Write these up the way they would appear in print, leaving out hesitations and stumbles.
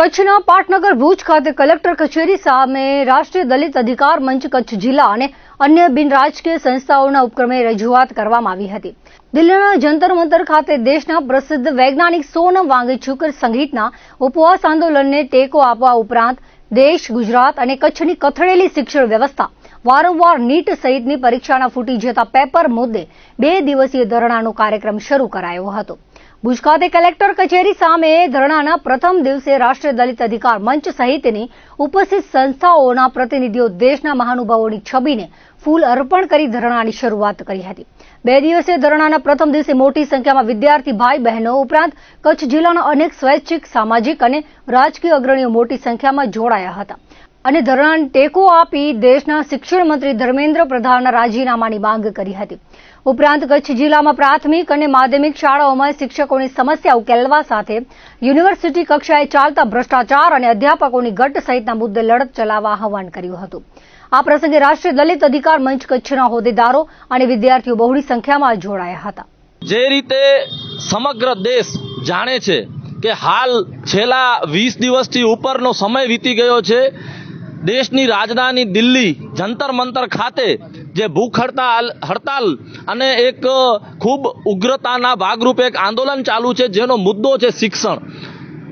કચ્છના પાટનગર ભુજ ખાતે કલેક્ટર કચેરી સામે રાષ્ટ્રીય દલિત અધિકાર મંચ કચ્છ જિલ્લા અને અન્ય બિનરાજકીય સંસ્થાઓના ઉપક્રમે રજૂઆત કરવામાં આવી હતી। દિલ્હીના જંતર મંતર ખાતે દેશના પ્રસિદ્ધ વૈજ્ઞાનિક સોનમ વાંગચુક સહિતના ઉપવાસ આંદોલનને ટેકો આપવા ઉપરાંત દેશ, ગુજરાત અને કચ્છની કથળેલી શિક્ષણ વ્યવસ્થા વારંવાર નીટ સહિતની પરીક્ષાના ફૂટી જતા પેપર મુદ્દે 2 દિવસીય ધરણાનો કાર્યક્રમ શરૂ કરાયો હતો। ભુજ ખાતે કલેક્ટર કચેરી સામે ધરણાના પ્રથમ દિવસે રાષ્ટ્રીય દલિત અધિકાર મંચ સહિતની ઉપસ્થિત સંસ્થાઓના પ્રતિનિધિઓ દેશના મહાનુભાવોની છબીને ફૂલ અર્પણ કરી ધરણાની શરૂઆત કરી હતી। 2 દિવસીય ધરણાના પ્રથમ દિવસે મોટી સંખ્યામાં વિદ્યાર્થી ભાઈ બહેનો ઉપરાંત કચ્છ જિલ્લાના અનેક સ્વૈચ્છિક, સામાજિક અને રાજકીય અગ્રણીઓ મોટી સંખ્યામાં જોડાયા હતા અને ધરણાને ટેકો આપી દેશના શિક્ષણ મંત્રી ધર્મેન્દ્ર પ્રધાનના રાજીનામાની માંગ કરી હતી। ઉપરાંત કચ્છ જિલ્લામાં પ્રાથમિક અને માધ્યમિક શાળાઓમાં શિક્ષકોની સમસ્યા ઉકેલવા સાથે યુનિવર્સિટી કક્ષાએ ચાલતા ભ્રષ્ટાચાર અને અધ્યાપકોની ઘટ સહિતના મુદ્દે લડત ચલાવવા આહવાન કર્યું હતું। આ પ્રસંગે રાષ્ટ્રીય દલિત અધિકાર મંચ કચ્છના હોદ્દેદારો અને વિદ્યાર્થીઓ બહોળી સંખ્યામાં જોડાયા હતા। જે રીતે સમગ્ર દેશ જાણે છે કે હાલ છેલ્લા 20 દિવસથી ઉપરનો સમય વીતી ગયો છે। દેશની રાજધાની દિલ્હી જંતર મંતર ખાતે જે ભૂખ હડતાલ અને એક ખૂબ ઉગ્રતાના ભાગરૂપે એક આંદોલન ચાલુ છે, જેનો મુદ્દો છે શિક્ષણ।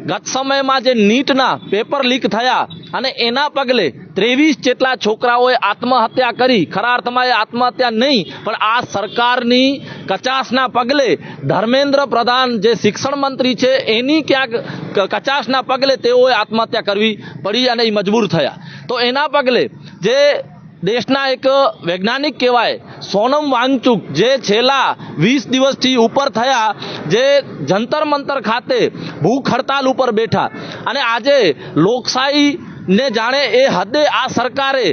ગત સમયમાં જે નીટના પેપર લીક થયા અને એના પગલે 23 જેટલા છોકરાઓએ આત્મહત્યા કરી। ખરા અર્થમાં એ આત્મહત્યા નહીં, પણ આ સરકારની કચાશના પગલે ધર્મેન્દ્ર પ્રધાન જે શિક્ષણ મંત્રી છે એની ક્યાંક કચાશના પગલે તેઓએ આત્મહત્યા કરવી પડી અને એ મજબૂર થયા। તો એના પગલે જે દેશના એક વૈજ્ઞાનિક કહેવાય સોનમ વાંગચુક, જે છેલ્લા 20 દિવસથી ઉપર થયા, જે જંતર મંતર ખાતે ભૂખ હડતાલ ઉપર બેઠા અને આજે લોકશાહીને જાણે એ હદે આ સરકારે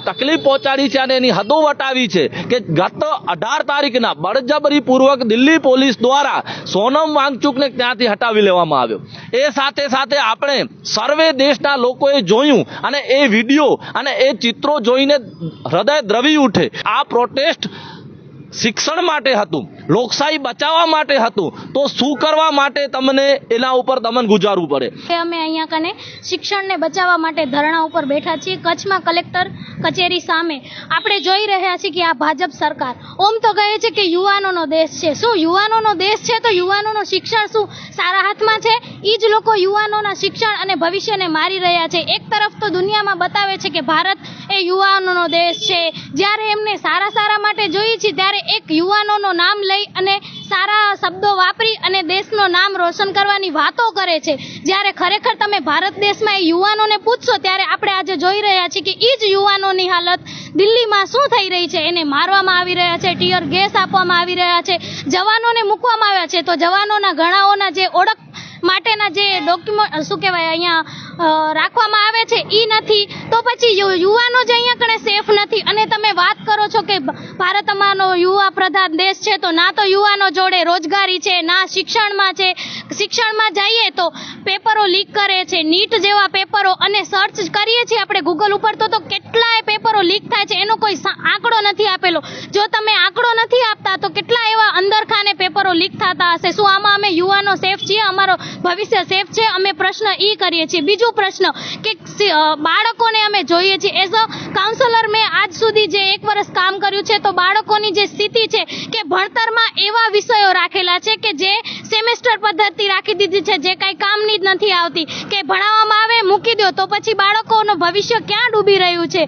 તકલીફ પહોંચાડી છે અને એની હદો વટાવી છે કે ગત 18 તારીખના બળજબરીપૂર્વક દિલ્હી પોલીસ દ્વારા સોનમ વાંગચુકને ત્યાંથી હટાવી લેવામાં આવ્યો। એ સાથે સાથે આપણે સર્વે દેશના લોકોએ જોયું અને એ વિડીયો અને એ ચિત્રો જોઈને હૃદય દ્રવી ઉઠે। આ પ્રોટેસ્ટ શિક્ષણ માટે હતું, લોકશાહી બચાવવા માટે હતું, તો શું કરવા માટે તમને એના ઉપર દમન ગુજારવું પડે? અમે અહીંયા કને શિક્ષણને બચાવવા માટે ધરણા ઉપર બેઠા છીએ કચ્છમાં કલેક્ટર કચેરી સામે। આપણે જોઈ રહ્યા છીએ કે આ ભાજપ સરકાર ઓમ તો કહે છે કે યુવાનોનો દેશ છે। શું યુવાનોનો દેશ છે તો યુવાનોનું શિક્ષણ શું સારા હાથમાં છે? એ જ લોકો યુવાનોના શિક્ષણ અને ભવિષ્યને મારી રહ્યા છે। એક તરફ તો દુનિયામાં બતાવે છે કે ભારત એ યુવાનોનો દેશ છે, જ્યારે એમને સારા માટે જોઈએ છે ત્યારે એક યુવાનોનો નામ લઈ અને સારા શબ્દો વાપરી અને દેશનું નામ રોશન કરવાની વાતો કરે છે। જ્યારે ખરેખર તમે ભારત દેશમાં એ યુવાનોને પૂછશો ત્યારે આપણે આજે જોઈ રહ્યા છીએ કે એ જ યુવાનોની હાલત દિલ્હીમાં શું થઈ રહી છે। એને મારવામાં આવી રહ્યા છે, ટીયર ગેસ આપવામાં આવી રહ્યા છે, જવાનોને મૂકવામાં આવ્યા છે। તો જવાનોના ઘણાઓના જે ઓળખ માટેના જે ડોક્યુમેન્ટ શું કહેવાય અહીંયા રાખવામાં આવે છે એ નથી, તો પછી યુવાનો જ અહીંયા કણે સેફ નથી। અને તમે વાત કરો છો કે ભારત અમારો યુવા પ્રધાન દેશ છે, તો ના તો યુવાનો જોડે રોજગારી છે, ના શિક્ષણમાં છે। શિક્ષણમાં જઈએ તો પેપરો લીક કરે છે, નીટ જેવા પેપરો, અને સર્ચ કરીએ છીએ આપણે ગૂગલ ઉપર તો કેટલાય પેપરો લીક થાય છે, એનો કોઈ આંકડો નથી આપેલો। જો તમે આંકડો નથી આપતા તો કેટલા એવા અંદરખાને પેપરો લીક થતા હશે? શું આમાં અમે યુવાનો સેફ છીએ? અમારો ભવિષ્ય સેફ છે? અમે પ્રશ્ન ઈ કરીએ છીએ। બીજો પ્રશ્ન કે બાળકોને અમે જોઈએ છીએ એઝ અ કાઉન્સલર, મેં આજ સુધી જે 1 વર્ષ કામ કર્યું છે, તો બાળકોની જે સ્થિતિ છે કે ભણતરમાં એવા વિષયો રાખેલા છે કે જે સેમેસ્ટર પદ્ધતિ રાખી દીધી છે, જે કાંઈ કામની જ નથી આવતી, કે ભણાવવામાં આવે મૂકી દો, તો પછી બાળકોનું ભવિષ્ય ક્યાં ડૂબી રહ્યું છે?